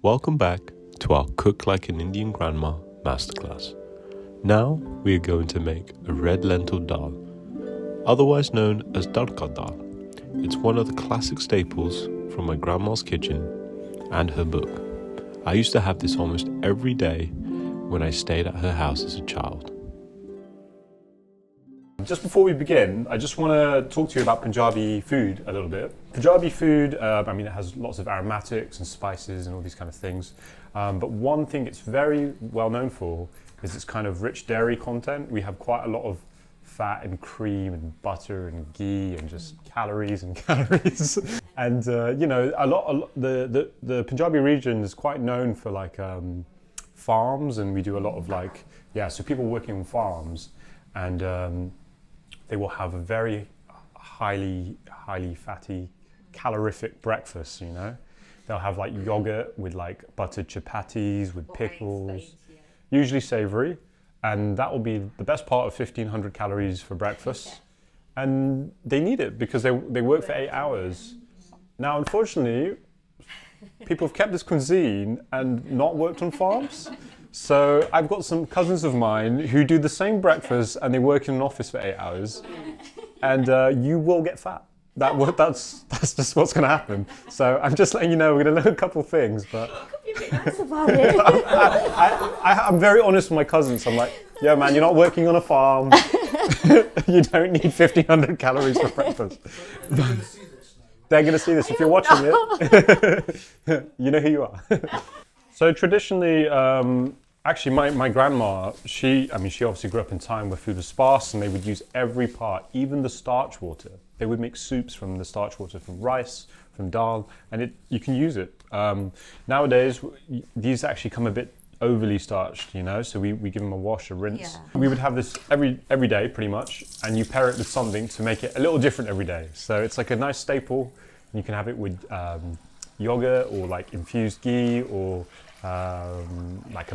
Welcome back to our Cook Like an Indian Grandma masterclass. Now we are going to make a red lentil dal, otherwise known as TARKA dal. It's one of the classic staples from my grandma's kitchen and her book. I used to have this almost every day when I stayed at her house as a child. Just before we begin, I just want to talk to you about Punjabi food a little bit. Punjabi food, it has lots of aromatics and spices and all these kind of things. But one thing it's very well known for is its kind of rich dairy content. We have quite a lot of fat and cream and butter and ghee and just calories and calories. And the Punjabi region is quite known for farms, and we do a lot of so people working on farms, and they will have a very highly fatty, calorific breakfast, you know. They'll have yogurt with buttered chapatis with pickles, usually savory, and that will be the best part of 1,500 calories for breakfast. And they need it because they work for 8 hours. Now, unfortunately, people have kept this cuisine and not worked on farms. So I've got some cousins of mine who do the same breakfast and they work in an office for 8 hours, and you will get fat. That's just what's going to happen. So I'm just letting you know we're going to learn a couple of things, but You could be a bit nice about it. I'm very honest with my cousins. I'm like, yeah, man, you're not working on a farm. You don't need 1,500 calories for breakfast. They're going to see this if you're watching it. You know who you are. So traditionally, actually, my grandma, she obviously grew up in a time where food was sparse, and they would use every part, even the starch water. They would make soups from the starch water, from rice, from dal, and you can use it. Nowadays, these actually come a bit overly starched, you know, so we give them a wash, a rinse. Yeah. We would have this every day, pretty much, and you pair it with something to make it a little different every day. So it's like a nice staple, and you can have it with yogurt or infused ghee or a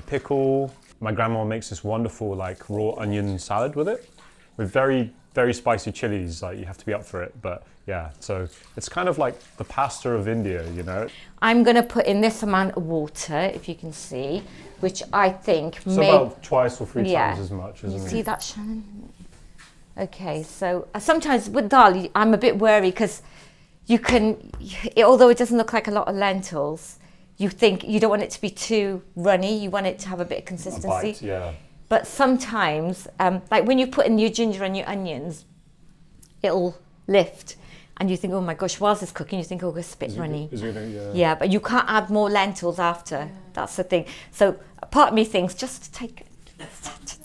pickle. My grandma makes this wonderful raw onion salad with it, with very, very spicy chilies. You have to be up for it, but yeah. So it's kind of like the pasta of India, you know. I'm going to put in this amount of water, if you can see, which I think about twice or three times as much, isn't it? You see that, Shannon? Okay, so sometimes with dal, I'm a bit wary because although it doesn't look like a lot of lentils, you think you don't want it to be too runny. You want it to have a bit of consistency. A bite, yeah. But sometimes, when you put in your ginger and your onions, it'll lift. And you think, oh my gosh, whilst it's cooking, you think, oh, it's a bit runny. Yeah, but you can't add more lentils after. Yeah. That's the thing. So part of me thinks just take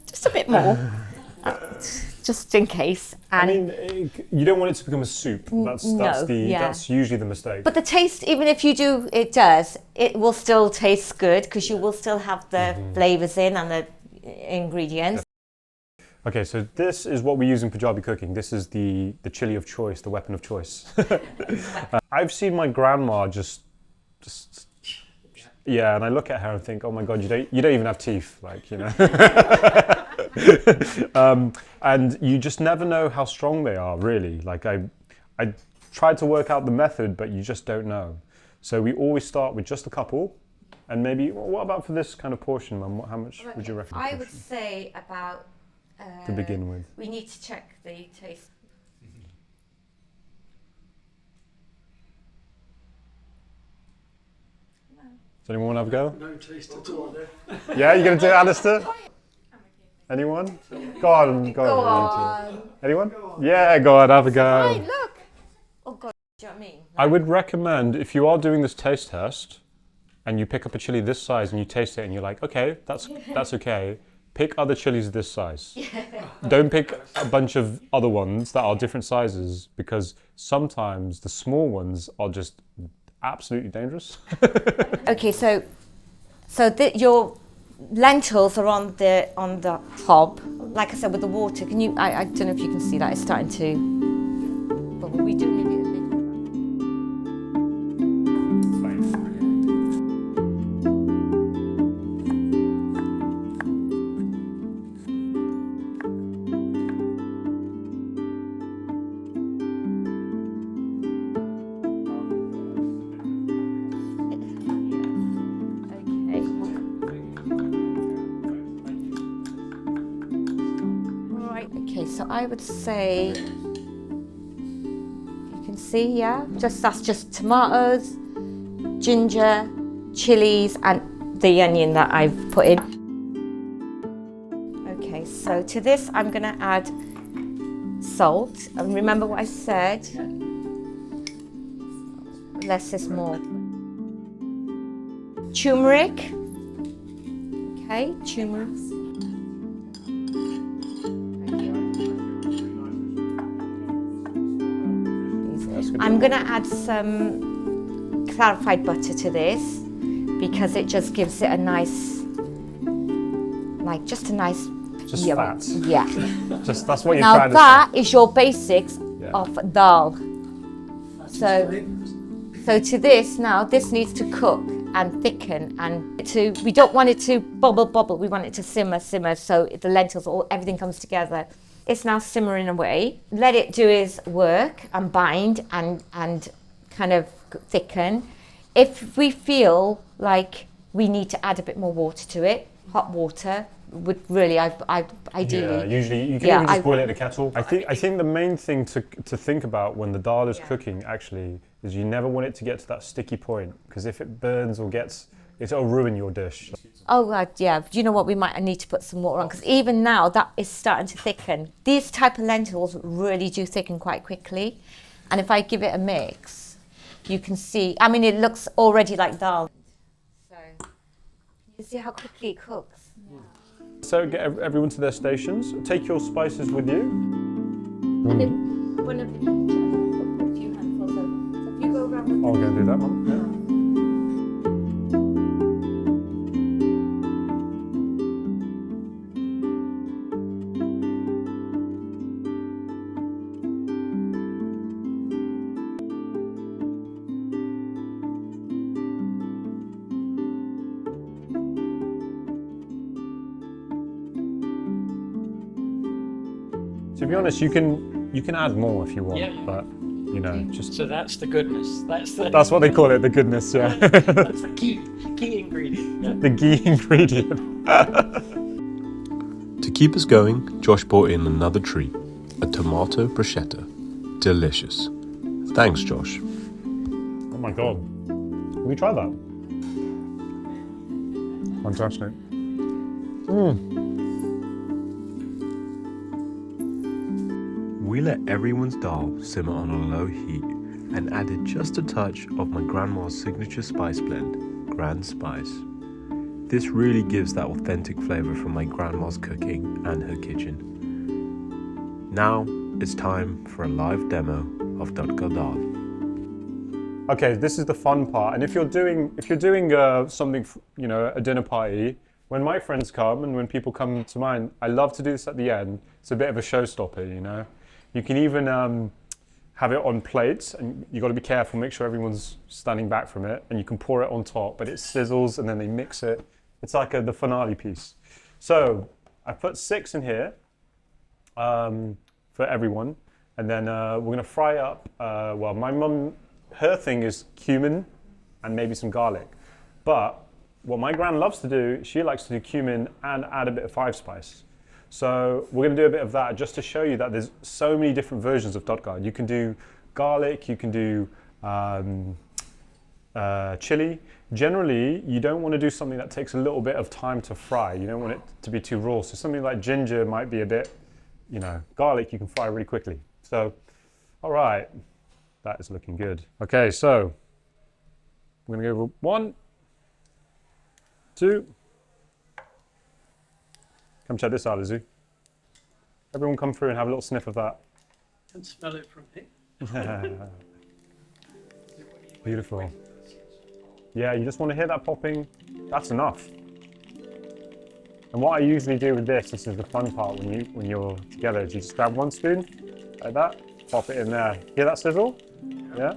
just a bit more, just in case. And you don't want it to become a soup. That's usually the mistake. But the taste, even if you do, it will still taste good because you will still have the flavours in and the ingredients. Okay, so this is what we use in Punjabi cooking. This is the chili of choice, the weapon of choice. I've seen my grandma just and I look at her and think, oh my God, you don't even have teeth, you know. And you just never know how strong they are, really. I tried to work out the method, but you just don't know. So we always start with just a couple, and maybe, what about for this kind of portion, Mum? How much would you reckon? I would say about... to begin with. We need to check the taste. Does anyone want to have a go? No taste at all. Yeah, you're going to do it, Alistair? Anyone? Go on. Anyone? Yeah, go on, have a go. Hey, look! Oh God, do you know what I mean? I would recommend, if you are doing this taste test, and you pick up a chili this size and you taste it and you're like, okay, that's okay, pick other chilies this size. Don't pick a bunch of other ones that are different sizes, because sometimes the small ones are just absolutely dangerous. Okay, so your lentils are on the hob. Like I said, with the water, can you? I don't know if you can see that. It's starting to. But we do need it a little. so I would say, you can see, yeah, that's just tomatoes, ginger, chilies, and the onion that I've put in. Okay, so to this I'm going to add salt, and remember what I said, less is more. Turmeric, okay, turmeric. I'm going to add some clarified butter to this because it just gives it a nice, just fat. Yeah. That's what you're now trying to say. that is your basics of dal. So to this now, this needs to cook and thicken, and we don't want it to bubble. We want it to simmer, so the lentils, everything comes together. It's now simmering away. Let it do its work and bind and kind of thicken. If we feel like we need to add a bit more water to it, hot water would really, ideally. Yeah, usually you can even just boil it in a kettle. I think the main thing to think about when the dal is cooking actually is you never want it to get to that sticky point, because if it burns or it'll ruin your dish. Oh, yeah. Do you know what? We might need to put some water on, because even now that is starting to thicken. These type of lentils really do thicken quite quickly. And if I give it a mix, you can see, I mean, it looks already like dal. So you see how quickly it cooks. Yeah. So get everyone to their stations. Take your spices with you. And then one of each, a few handfuls of. So if you go around with I'm going to do that one. Yeah. To be honest, you can add more if you want, but just. So that's the goodness. That's what they call it, the goodness. Yeah. That's the key ingredient. Yeah. The key ingredient. To keep us going, Josh brought in another treat, a tomato bruschetta. Delicious. Thanks, Josh. Oh my God. Will you try that? Fantastic. We let everyone's dal simmer on a low heat and added just a touch of my grandma's signature spice blend, Grand Spice. This really gives that authentic flavour from my grandma's cooking and her kitchen. Now it's time for a live demo of TARKA dal. Okay, this is the fun part, and if you're doing something, a dinner party, when my friends come and when people come to mine, I love to do this at the end. It's a bit of a showstopper, You can even have it on plates, and you got to be careful, make sure everyone's standing back from it, and you can pour it on top, but it sizzles and then they mix it. It's like the finale piece. So I put 6 in here for everyone, and then we're going to fry up, my mum, her thing is cumin and maybe some garlic, but what my gran loves to do, she likes to do cumin and add a bit of 5-spice. So we're going to do a bit of that just to show you that there's so many different versions of TARKA. You can do garlic, you can do chili. Generally, you don't want to do something that takes a little bit of time to fry. You don't want it to be too raw. So something like ginger might be a bit, garlic you can fry really quickly. So, all right, that is looking good. Okay, so I'm going to go 1, 2. Come check this out, Lizzie. Everyone come through and have a little sniff of that. Can smell it from here. Beautiful. Yeah, you just want to hear that popping. That's enough. And what I usually do with this is the fun part when you're together, is you just grab one spoon like that, pop it in there. Hear that sizzle? Yeah?